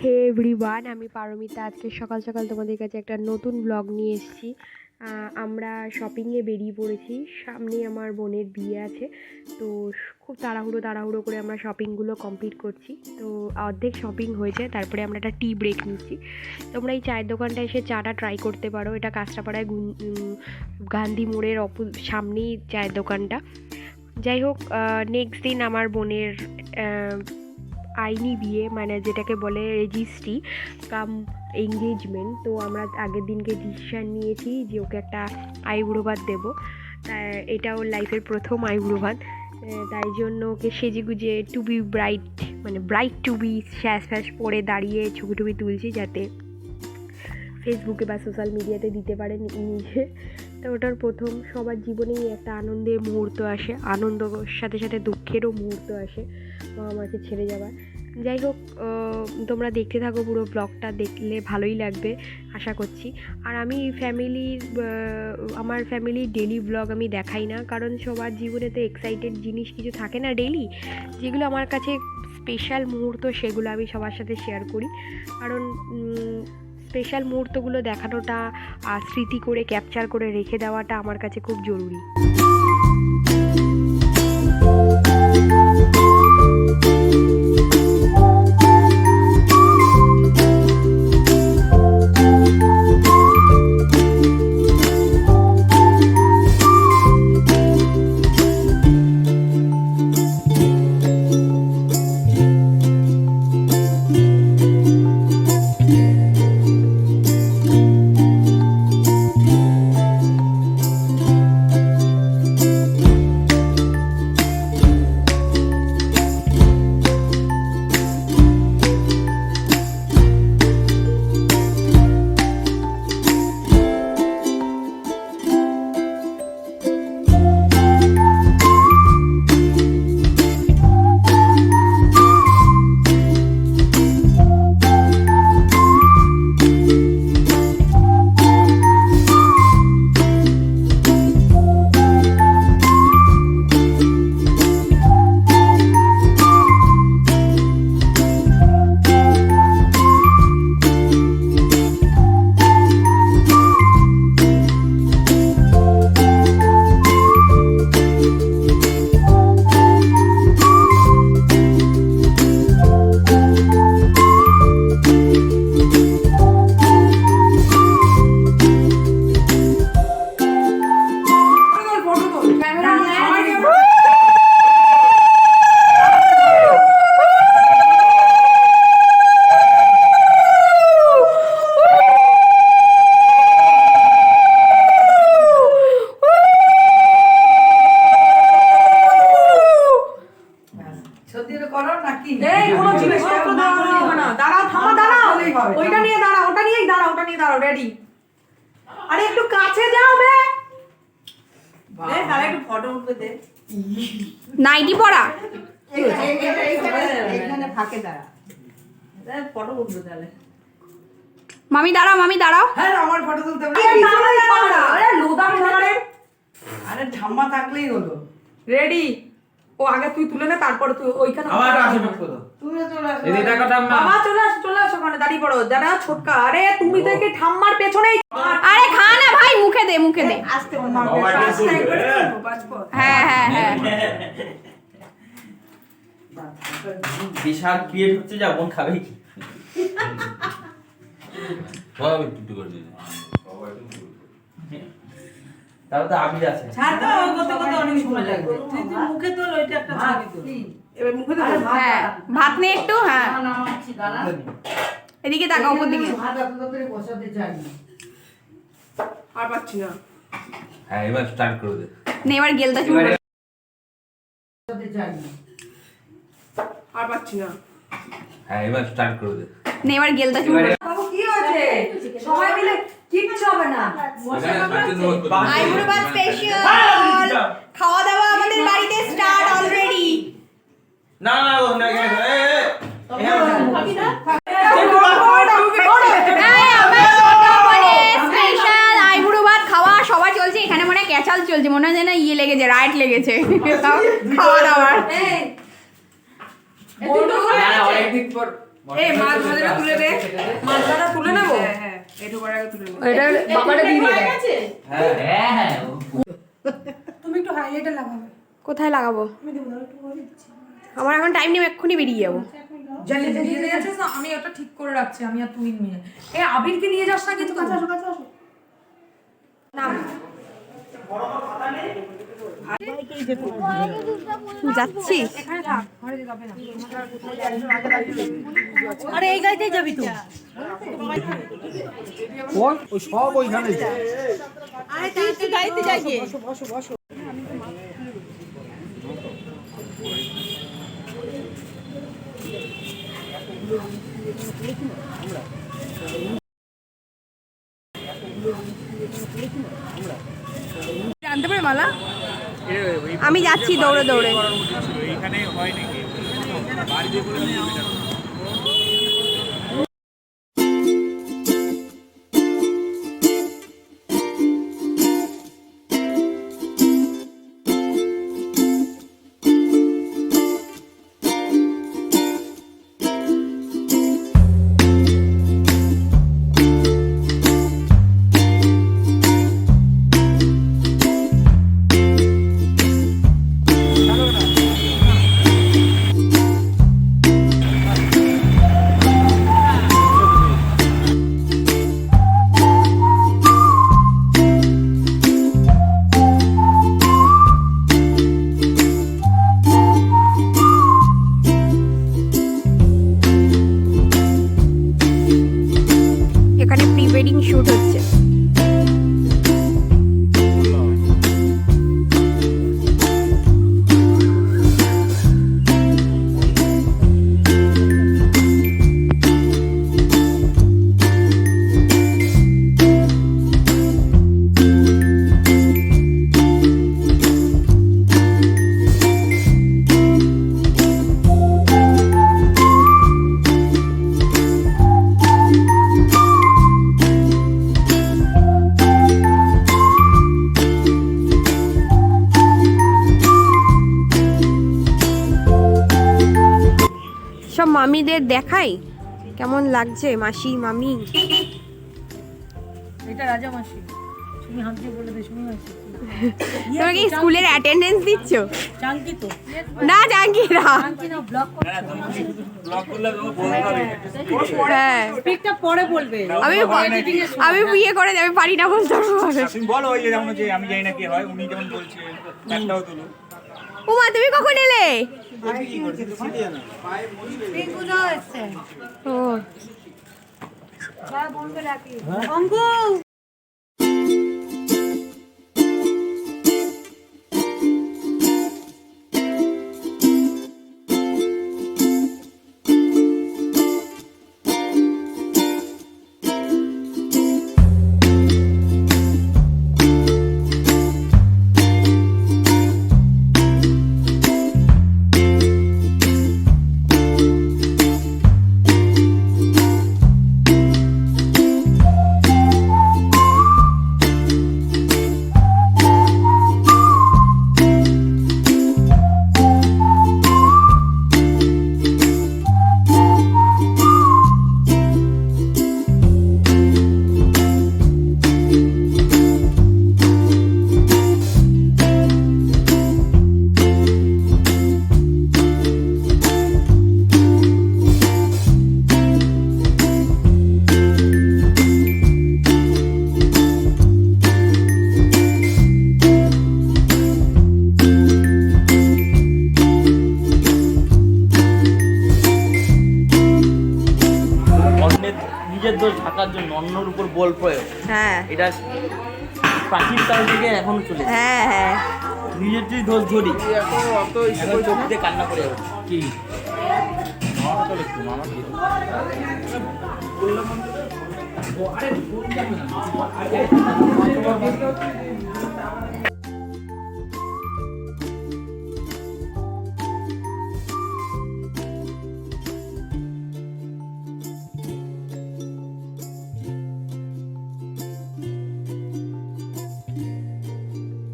হে everyone, আমি পারমিতা। আজকে সকাল সকাল তোমাদের কাছে একটা নতুন ব্লগ নিয়ে এসেছি। আমরা শপিংয়ে বেরিয়ে পড়েছি। সামনেই আমার বোনের বিয়ে আছে, তো খুব তাড়াহুড়ো করে আমরা শপিংগুলো কমপ্লিট করছি। তো অর্ধেক শপিং হয়েছে, তারপরে আমরা একটা টি ব্রেক নিচ্ছি। তোমরা এই চায়ের দোকানটা এসে চাটা ট্রাই করতে পারো। এটা কাঁচরাপাড়ায় গান্ধী মোড়ের সামনেই চায়ের দোকানটা। যাই হোক, নেক্সট দিন আমার বোনের আইনি বিয়ে, মানে যেটাকে বলে রেজিস্ট্রি কাম এঙ্গেজমেন্ট। তো আমরা আগের দিনকে ডিসিশান নিয়েছি যে ওকে একটা আইবুড়ো ভাত দেবো। এটা ওর লাইফের প্রথম আইবুড়ো ভাত, তাই জন্য ওকে সেজেগুজে টু বি ব্রাইট, মানে ব্রাইট টু বি ফ্যাশ পরে দাঁড়িয়ে ছবি টবি তুলছি, যাতে ফেসবুকে বা সোশ্যাল মিডিয়াতে দিতে পারেন নিজে। তো ওটার প্রথম, সবার জীবনেই একটা আনন্দের মুহূর্ত আসে, আনন্দর সাথে সাথে দুঃখেরও মুহূর্ত আসে বাবা মাকে ছেড়ে যাওয়ার। যাই হোক, তোমরা দেখতে থাকো, পুরো ব্লগটা দেখলে ভালোই লাগবে আশা করছি। আর আমি আমার ফ্যামিলির ডেলি ব্লগ আমি দেখাই না, কারণ সবার জীবনে তো এক্সাইটেড জিনিস কিছু থাকে না ডেইলি, যেগুলো আমার কাছে স্পেশাল মুহূর্ত সেগুলো আমি সবার সাথে শেয়ার করি। কারণ স্পেশাল মুহূর্তগুলো দেখানোটা আর স্মৃতি করে ক্যাপচার করে রেখে দেওয়াটা আমার কাছে খুব জরুরি। আরে একটু কাছে যাও বে, তাহলে একটু ফটো উঠবে দে। নাইটি পরা এখানে ফাঁকে দাঁড়া, ফটো উঠবে তাহলে। মামি দাঁড়াও। হ্যাঁ, আমার ফটো তুলতে হবে। আরে লোদা খাবারে, আরে ঠাম্মা থাকলেই হলো। রেডি? ও আগে তুই তুলে নে, তারপর তুই ওইখানে আমার আসে পড়তো তো। তুমি চলে আসো। এই দেখো ঠাম্মা। বাবা চলে আসো ওখানে দাঁড়িয়ে পড়ো। দাঁড়া ছোটকা, আরে তুমি তো কি ঠাম্মার পেছনেই। আরে খা না ভাই, মুখে দে আস্তে হ্যাঁ। বিশাল ক্রিয়েট হচ্ছে, যা বোন খাবে কি? সব একটু করে দিন। তাহলে তো আবির আছে। ছাড় তো, কত অনেক সময় লাগবে। তুই মুখে তোল, ওইটা একটা ছবি তোল। এবার মুখে তোল। হ্যাঁ, ভাত নে একটু। হ্যাঁ, না মাছি দাঁড়া। এদিকে তাকাও, উপর দিকে। ভাত এত করে বসাতে চাই না। আর পাচ্ছি না। হ্যাঁ, এবার স্টার্ট করে দে। নে এবার গেলটা শুরু কর। বসাতে চাই না। আর পাচ্ছি না। হ্যাঁ, এবার স্টার্ট করে দে। নে এবার গেলটা শুরু কর। বাবু কি হয়েছে? সবাই মিলে কিচ্ছু হবে না। আইবুড়ো ভাত স্পেশাল খাওয়া দাওয়া আমাদের বাড়িতে স্টার্ট অলরেডি। না ও না স্পেশাল আইবুড়ো ভাত খাওয়া সবার চলছে এখানে, মনে হয় ক্যাচাল চলছে, মনে হয় যেন ইয়ে লেগেছে, রাইট লেগেছে খাওয়া দাওয়ার। অনেকদিন পর এই মাছ ভাজাটা তুলে দে, মাছ ভাজা তুলে নেবো। হ্যাঁ এটু করে আগে তুলে নেবো। এটা বাবাটা দিয়ে দিবে। হ্যাঁ হ্যাঁ তুমি একটু হাইলাইটার লাগাবে। কোথায় লাগাবো? আমার এখন টাইম নেই, এক্ষুনি বেরিয়ে যাবো। জানি দিয়ে দিয়েছিস না, আমি ওটা ঠিক করে রাখছি, আমি আর তুই নিয়ে। এই আবিরকে নিয়ে যাস না কিছু? কাছে আসো কাছে আসো। নাম যাচ্ছি। এখানে থাক, ঘরে যেতে হবে না। আরে এই গাড়িতেই যাবি তো? ওই সব ওইখানে আরে তুই গাড়িতে যাই গিয়ে। জানতে পারে মালা? আমি যাচ্ছি দৌড়ে দৌড়ে। এইখানে হয় নাকি বাড়িতে বলে এখানে প্রি ওয়েডিং শুট হচ্ছে। সব মামিদের দেখাই কেমন লাগছে, মাসি মামি। এটা রাজা মাসি, তুমি হামকে বলে দে শুনি মাসি। তোমরা কি স্কুলের অ্যাটেন্ডেন্স দিচ্ছ? চাঙ্কি তো না জাঙ্গি না। চাঙ্কি না ব্লক করছো। ব্লগ করলে ও বলতে হবে হ্যাঁ স্পিকটা পরে বলবে। আমি বিয়ে করে আমি পারি না বলতে পারবো। তুমি বলো ওই যে যেমন যে আমি জানি না কি হয় উনি যেমন বলছে একটাও তুলো উমা তুমি কখন এলে? পিঙ্কুজা এসছে। ও অঙ্কু অন্যের নিজের দোষ ঢাকার জন্য অন্যের উপর বল প্রয়োগ, হ্যাঁ এটা প্রাচীন কাল থেকে এখনো চলেছে। হ্যাঁ হ্যাঁ নিজের যদি দোষ ধরি এখন চোখ দিয়ে কান্না করে যাবে। কি